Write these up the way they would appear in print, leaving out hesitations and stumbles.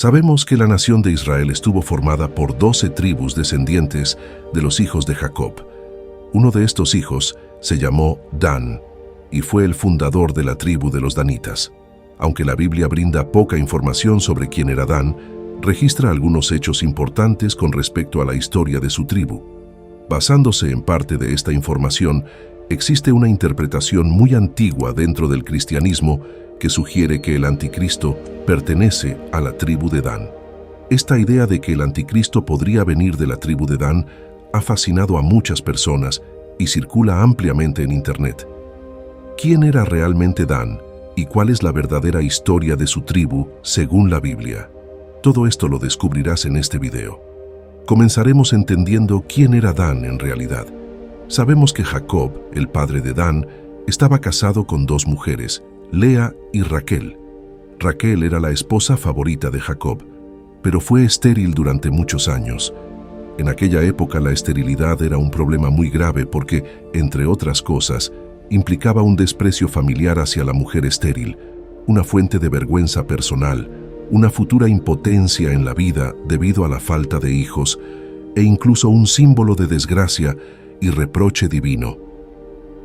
Sabemos que la nación de Israel estuvo formada por 12 tribus descendientes de los hijos de Jacob. Uno de estos hijos se llamó Dan y fue el fundador de la tribu de los danitas. Aunque la Biblia brinda poca información sobre quién era Dan, registra algunos hechos importantes con respecto a la historia de su tribu. Basándose en parte de esta información, existe una interpretación muy antigua dentro del cristianismo que sugiere que el anticristo pertenece a la tribu de Dan. Esta idea de que el anticristo podría venir de la tribu de Dan ha fascinado a muchas personas y circula ampliamente en Internet. ¿Quién era realmente Dan y cuál es la verdadera historia de su tribu según la Biblia? Todo esto lo descubrirás en este video. Comenzaremos entendiendo quién era Dan en realidad. Sabemos que Jacob, el padre de Dan, estaba casado con 2 mujeres, Lea y Raquel. Raquel era la esposa favorita de Jacob, pero fue estéril durante muchos años. En aquella época la esterilidad era un problema muy grave porque, entre otras cosas, implicaba un desprecio familiar hacia la mujer estéril, una fuente de vergüenza personal, una futura impotencia en la vida debido a la falta de hijos, e incluso un símbolo de desgracia y reproche divino.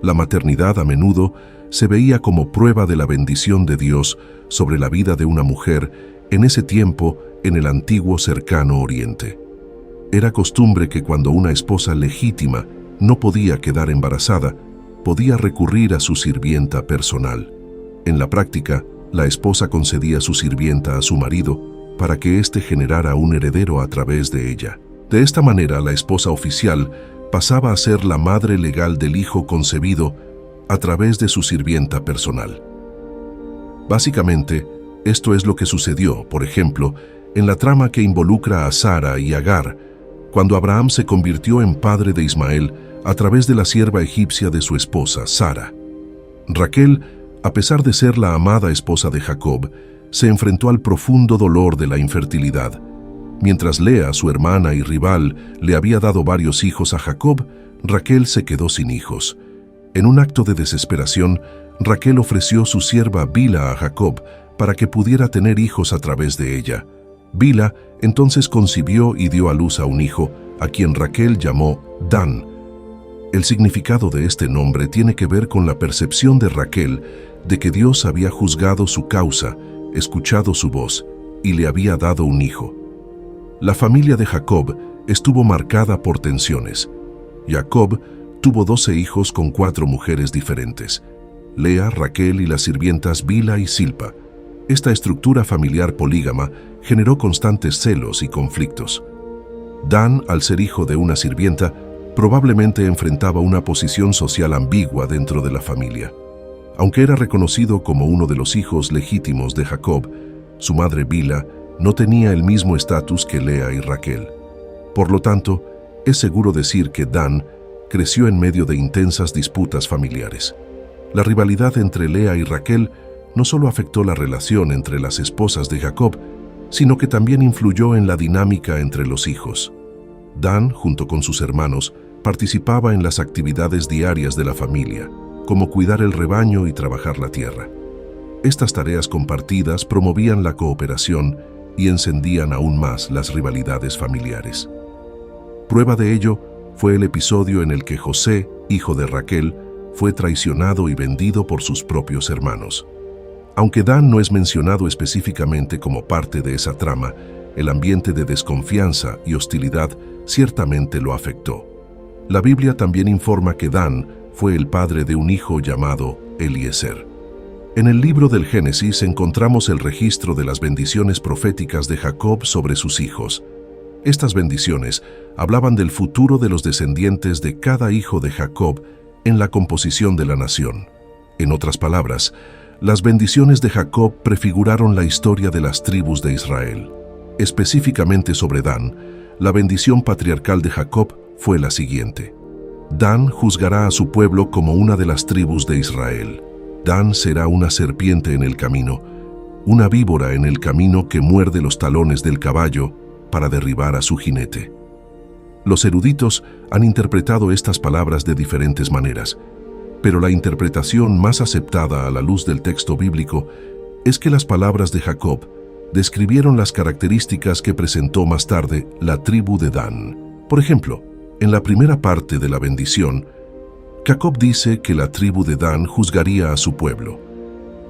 La maternidad a menudo se veía como prueba de la bendición de Dios sobre la vida de una mujer en ese tiempo en el antiguo cercano Oriente. Era costumbre que cuando una esposa legítima no podía quedar embarazada, podía recurrir a su sirvienta personal. En la práctica, la esposa concedía su sirvienta a su marido para que éste generara un heredero a través de ella. De esta manera, la esposa oficial pasaba a ser la madre legal del hijo concebido a través de su sirvienta personal. Básicamente, esto es lo que sucedió, por ejemplo, en la trama que involucra a Sara y Agar, cuando Abraham se convirtió en padre de Ismael a través de la sierva egipcia de su esposa, Sara. Raquel, a pesar de ser la amada esposa de Jacob, se enfrentó al profundo dolor de la infertilidad. Mientras Lea, su hermana y rival, le había dado varios hijos a Jacob, Raquel se quedó sin hijos. En un acto de desesperación, Raquel ofreció su sierva Bila a Jacob para que pudiera tener hijos a través de ella. Bila entonces concibió y dio a luz a un hijo, a quien Raquel llamó Dan. El significado de este nombre tiene que ver con la percepción de Raquel de que Dios había juzgado su causa, escuchado su voz y le había dado un hijo. La familia de Jacob estuvo marcada por tensiones. Jacob tuvo 12 hijos con 4 mujeres diferentes: Lea, Raquel y las sirvientas Bila y Silpa. Esta estructura familiar polígama generó constantes celos y conflictos. Dan, al ser hijo de una sirvienta, probablemente enfrentaba una posición social ambigua dentro de la familia. Aunque era reconocido como uno de los hijos legítimos de Jacob, su madre Bila no tenía el mismo estatus que Lea y Raquel. Por lo tanto, es seguro decir que Dan creció en medio de intensas disputas familiares. La rivalidad entre Lea y Raquel no solo afectó la relación entre las esposas de Jacob, sino que también influyó en la dinámica entre los hijos. Dan, junto con sus hermanos, participaba en las actividades diarias de la familia, como cuidar el rebaño y trabajar la tierra. Estas tareas compartidas promovían la cooperación y encendían aún más las rivalidades familiares. Prueba de ello fue el episodio en el que José, hijo de Raquel, fue traicionado y vendido por sus propios hermanos. Aunque Dan no es mencionado específicamente como parte de esa trama, el ambiente de desconfianza y hostilidad ciertamente lo afectó. La Biblia también informa que Dan fue el padre de un hijo llamado Eliezer. En el libro del Génesis encontramos el registro de las bendiciones proféticas de Jacob sobre sus hijos. Estas bendiciones hablaban del futuro de los descendientes de cada hijo de Jacob en la composición de la nación. En otras palabras, las bendiciones de Jacob prefiguraron la historia de las tribus de Israel. Específicamente sobre Dan, la bendición patriarcal de Jacob fue la siguiente: Dan juzgará a su pueblo como una de las tribus de Israel. Dan será una serpiente en el camino, una víbora en el camino que muerde los talones del caballo para derribar a su jinete. Los eruditos han interpretado estas palabras de diferentes maneras, pero la interpretación más aceptada a la luz del texto bíblico es que las palabras de Jacob describieron las características que presentó más tarde la tribu de Dan. Por ejemplo, en la primera parte de la bendición, Jacob dice que la tribu de Dan juzgaría a su pueblo.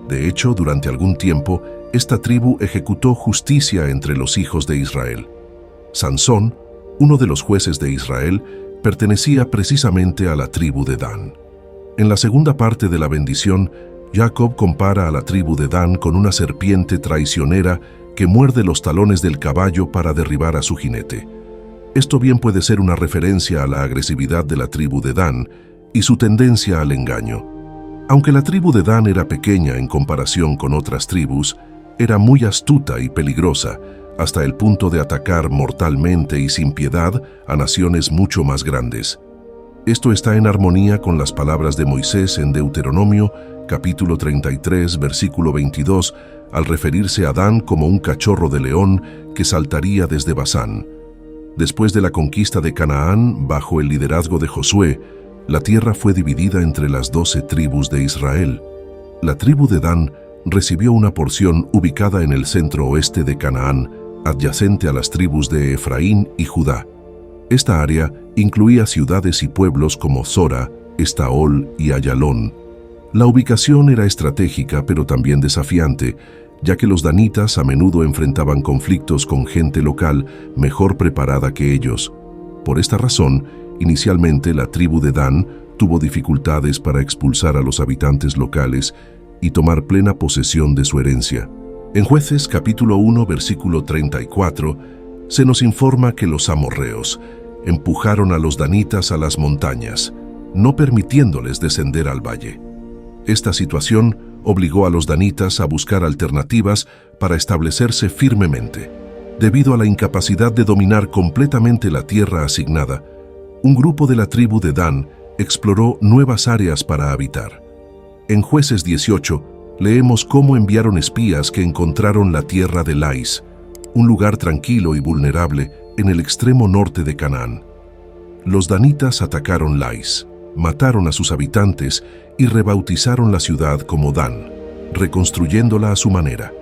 De hecho, durante algún tiempo, esta tribu ejecutó justicia entre los hijos de Israel. Sansón, uno de los jueces de Israel, pertenecía precisamente a la tribu de Dan. En la segunda parte de la bendición, Jacob compara a la tribu de Dan con una serpiente traicionera que muerde los talones del caballo para derribar a su jinete. Esto bien puede ser una referencia a la agresividad de la tribu de Dan y su tendencia al engaño. Aunque la tribu de Dan era pequeña en comparación con otras tribus, era muy astuta y peligrosa, hasta el punto de atacar mortalmente y sin piedad a naciones mucho más grandes. Esto está en armonía con las palabras de Moisés en Deuteronomio, capítulo 33, versículo 22, al referirse a Dan como un cachorro de león que saltaría desde Basán. Después de la conquista de Canaán, bajo el liderazgo de Josué, la tierra fue dividida entre las 12 tribus de Israel. La tribu de Dan recibió una porción ubicada en el centro oeste de Canaán, adyacente a las tribus de Efraín y Judá. Esta área incluía ciudades y pueblos como Zora, Estaol y Ayalón. La ubicación era estratégica pero también desafiante, ya que los danitas a menudo enfrentaban conflictos con gente local mejor preparada que ellos. Por esta razón, inicialmente la tribu de Dan tuvo dificultades para expulsar a los habitantes locales y tomar plena posesión de su herencia. En Jueces capítulo 1, versículo 34, se nos informa que los amorreos empujaron a los danitas a las montañas, no permitiéndoles descender al valle. Esta situación obligó a los danitas a buscar alternativas para establecerse firmemente. Debido a la incapacidad de dominar completamente la tierra asignada, un grupo de la tribu de Dan exploró nuevas áreas para habitar. En Jueces 18, leemos cómo enviaron espías que encontraron la tierra de Lais, un lugar tranquilo y vulnerable en el extremo norte de Canaán. Los danitas atacaron Lais, mataron a sus habitantes y rebautizaron la ciudad como Dan, reconstruyéndola a su manera.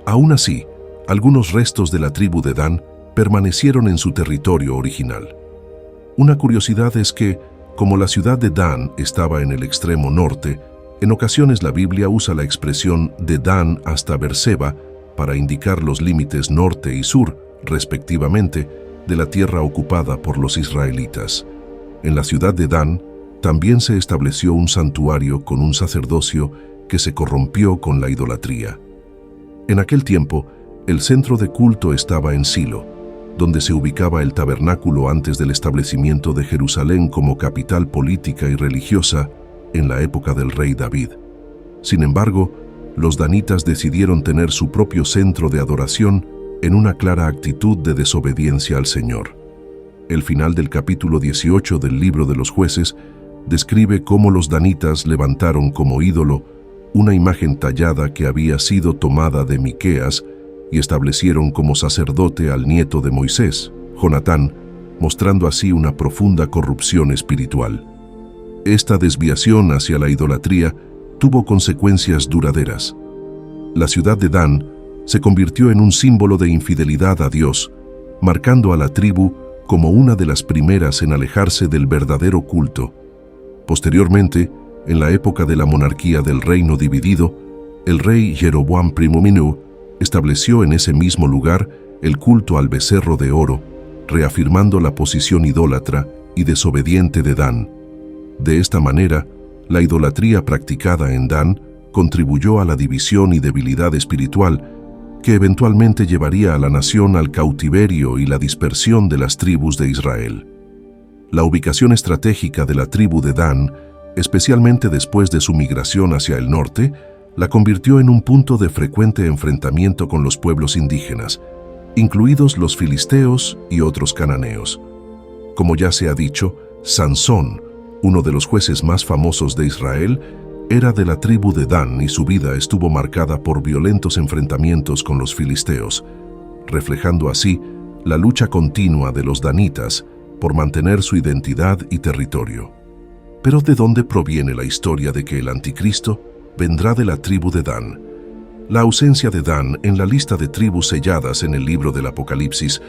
Aún así, algunos restos de la tribu de Dan permanecieron en su territorio original. Una curiosidad es que, como la ciudad de Dan estaba en el extremo norte, en ocasiones la Biblia usa la expresión de Dan hasta Berseba para indicar los límites norte y sur, respectivamente, de la tierra ocupada por los israelitas. En la ciudad de Dan también se estableció un santuario con un sacerdocio que se corrompió con la idolatría. En aquel tiempo, el centro de culto estaba en Silo, donde se ubicaba el tabernáculo antes del establecimiento de Jerusalén como capital política y religiosa en la época del rey David. Sin embargo, los danitas decidieron tener su propio centro de adoración en una clara actitud de desobediencia al Señor. El final del capítulo 18 del libro de los Jueces describe cómo los danitas levantaron como ídolo una imagen tallada que había sido tomada de Miqueas y establecieron como sacerdote al nieto de Moisés, Jonatán, mostrando así una profunda corrupción espiritual. Esta desviación hacia la idolatría tuvo consecuencias duraderas. La ciudad de Dan se convirtió en un símbolo de infidelidad a Dios, marcando a la tribu como una de las primeras en alejarse del verdadero culto. Posteriormente, en la época de la monarquía del reino dividido, el rey Jeroboam I estableció en ese mismo lugar el culto al becerro de oro, reafirmando la posición idólatra y desobediente de Dan. De esta manera, la idolatría practicada en Dan contribuyó a la división y debilidad espiritual que eventualmente llevaría a la nación al cautiverio y la dispersión de las tribus de Israel. La ubicación estratégica de la tribu de Dan, especialmente después de su migración hacia el norte, la convirtió en un punto de frecuente enfrentamiento con los pueblos indígenas, incluidos los filisteos y otros cananeos. Como ya se ha dicho, Sansón, uno de los jueces más famosos de Israel, era de la tribu de Dan y su vida estuvo marcada por violentos enfrentamientos con los filisteos, reflejando así la lucha continua de los danitas por mantener su identidad y territorio. Pero ¿de dónde proviene la historia de que el anticristo vendrá de la tribu de Dan? La ausencia de Dan en la lista de tribus selladas en el libro del Apocalipsis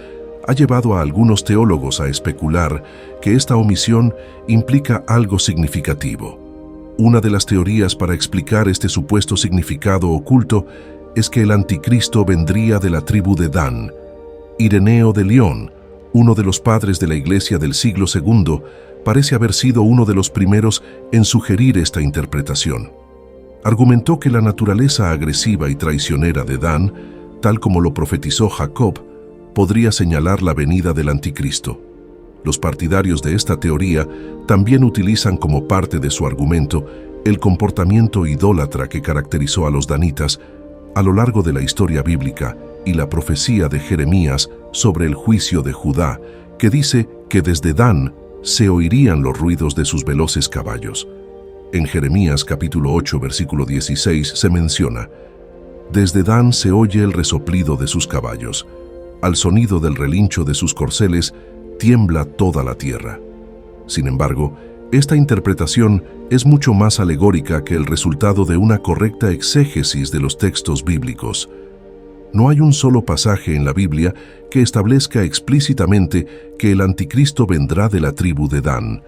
ha llevado a algunos teólogos a especular que esta omisión implica algo significativo. Una de las teorías para explicar este supuesto significado oculto es que el anticristo vendría de la tribu de Dan. Ireneo de León, uno de los padres de la Iglesia del siglo II, parece haber sido uno de los primeros en sugerir esta interpretación. Argumentó que la naturaleza agresiva y traicionera de Dan, tal como lo profetizó Jacob, podría señalar la venida del anticristo. Los partidarios de esta teoría también utilizan como parte de su argumento el comportamiento idólatra que caracterizó a los danitas a lo largo de la historia bíblica y la profecía de Jeremías sobre el juicio de Judá, que dice que desde Dan se oirían los ruidos de sus veloces caballos. En Jeremías capítulo 8, versículo 16 se menciona: «Desde Dan se oye el resoplido de sus caballos, al sonido del relincho de sus corceles tiembla toda la tierra». Sin embargo, esta interpretación es mucho más alegórica que el resultado de una correcta exégesis de los textos bíblicos. No hay un solo pasaje en la Biblia que establezca explícitamente que el anticristo vendrá de la tribu de Dan.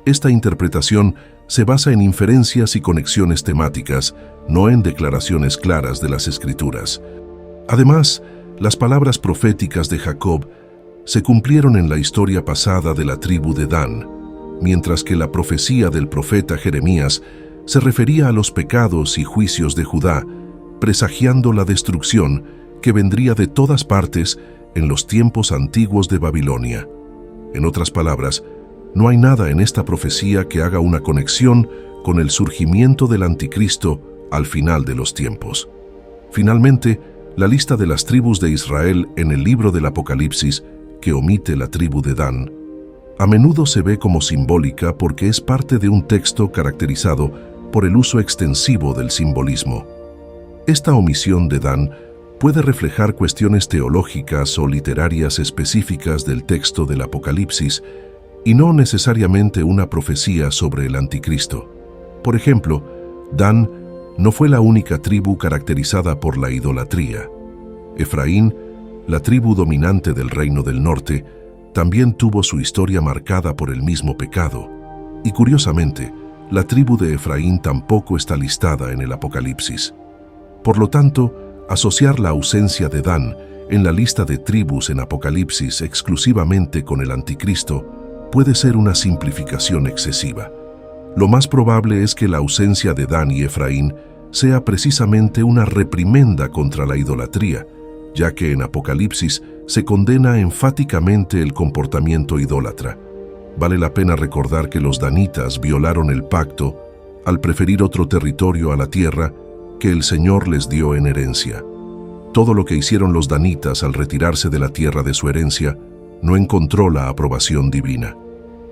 Esta interpretación se basa en inferencias y conexiones temáticas, no en declaraciones claras de las Escrituras. Además, las palabras proféticas de Jacob se cumplieron en la historia pasada de la tribu de Dan, mientras que la profecía del profeta Jeremías se refería a los pecados y juicios de Judá, presagiando la destrucción que vendría de todas partes en los tiempos antiguos de Babilonia. En otras palabras, no hay nada en esta profecía que haga una conexión con el surgimiento del anticristo al final de los tiempos. Finalmente, la lista de las tribus de Israel en el libro del Apocalipsis, que omite la tribu de Dan, a menudo se ve como simbólica porque es parte de un texto caracterizado por el uso extensivo del simbolismo. Esta omisión de Dan puede reflejar cuestiones teológicas o literarias específicas del texto del Apocalipsis y no necesariamente una profecía sobre el anticristo. Por ejemplo, Dan no fue la única tribu caracterizada por la idolatría. Efraín, la tribu dominante del reino del norte, también tuvo su historia marcada por el mismo pecado. Y curiosamente, la tribu de Efraín tampoco está listada en el Apocalipsis. Por lo tanto, asociar la ausencia de Dan en la lista de tribus en Apocalipsis exclusivamente con el anticristo puede ser una simplificación excesiva. Lo más probable es que la ausencia de Dan y Efraín sea precisamente una reprimenda contra la idolatría, ya que en Apocalipsis se condena enfáticamente el comportamiento idólatra. Vale la pena recordar que los danitas violaron el pacto al preferir otro territorio a la tierra que el Señor les dio en herencia. Todo lo que hicieron los danitas al retirarse de la tierra de su herencia no encontró la aprobación divina.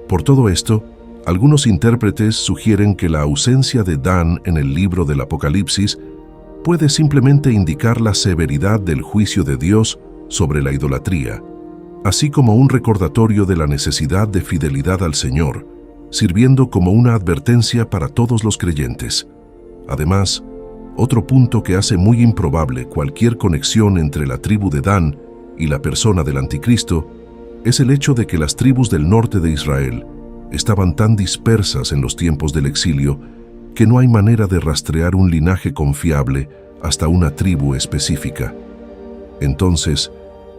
Por todo esto, algunos intérpretes sugieren que la ausencia de Dan en el libro del Apocalipsis puede simplemente indicar la severidad del juicio de Dios sobre la idolatría, así como un recordatorio de la necesidad de fidelidad al Señor, sirviendo como una advertencia para todos los creyentes. Además, otro punto que hace muy improbable cualquier conexión entre la tribu de Dan y la persona del anticristo es el hecho de que las tribus del norte de Israel estaban tan dispersas en los tiempos del exilio que no hay manera de rastrear un linaje confiable hasta una tribu específica. Entonces,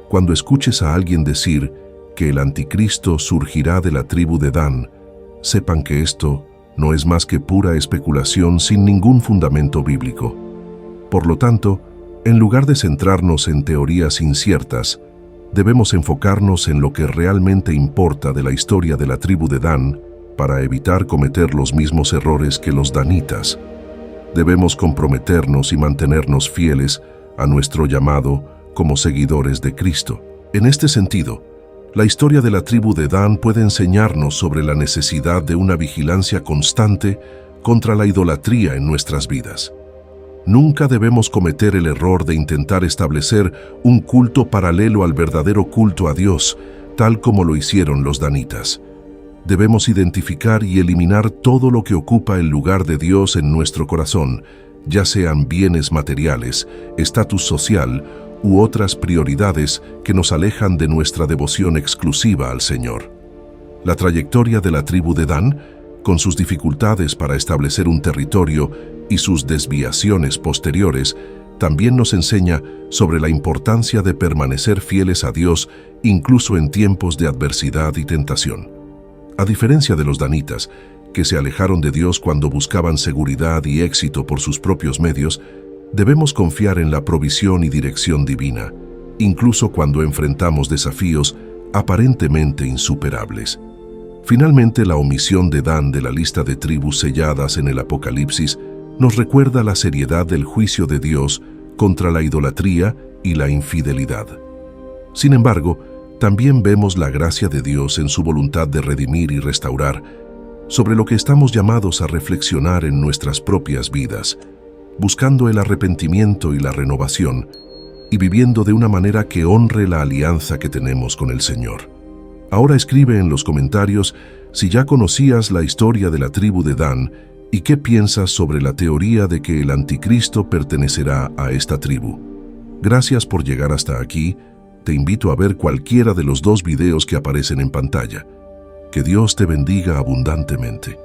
cuando escuches a alguien decir que el anticristo surgirá de la tribu de Dan, sepan que esto no es más que pura especulación sin ningún fundamento bíblico. Por lo tanto, en lugar de centrarnos en teorías inciertas, debemos enfocarnos en lo que realmente importa de la historia de la tribu de Dan para evitar cometer los mismos errores que los danitas. Debemos comprometernos y mantenernos fieles a nuestro llamado como seguidores de Cristo. En este sentido, la historia de la tribu de Dan puede enseñarnos sobre la necesidad de una vigilancia constante contra la idolatría en nuestras vidas. Nunca debemos cometer el error de intentar establecer un culto paralelo al verdadero culto a Dios, tal como lo hicieron los danitas. Debemos identificar y eliminar todo lo que ocupa el lugar de Dios en nuestro corazón, ya sean bienes materiales, estatus social u otras prioridades que nos alejan de nuestra devoción exclusiva al Señor. La trayectoria de la tribu de Dan, con sus dificultades para establecer un territorio y sus desviaciones posteriores, también nos enseña sobre la importancia de permanecer fieles a Dios incluso en tiempos de adversidad y tentación. A diferencia de los danitas, que se alejaron de Dios cuando buscaban seguridad y éxito por sus propios medios, debemos confiar en la provisión y dirección divina, incluso cuando enfrentamos desafíos aparentemente insuperables. Finalmente, la omisión de Dan de la lista de tribus selladas en el Apocalipsis nos recuerda la seriedad del juicio de Dios contra la idolatría y la infidelidad. Sin embargo, también vemos la gracia de Dios en su voluntad de redimir y restaurar, sobre lo que estamos llamados a reflexionar en nuestras propias vidas, buscando el arrepentimiento y la renovación, y viviendo de una manera que honre la alianza que tenemos con el Señor. Ahora escribe en los comentarios si ya conocías la historia de la tribu de Dan y qué piensas sobre la teoría de que el anticristo pertenecerá a esta tribu. Gracias por llegar hasta aquí. Te invito a ver cualquiera de los 2 videos que aparecen en pantalla. Que Dios te bendiga abundantemente.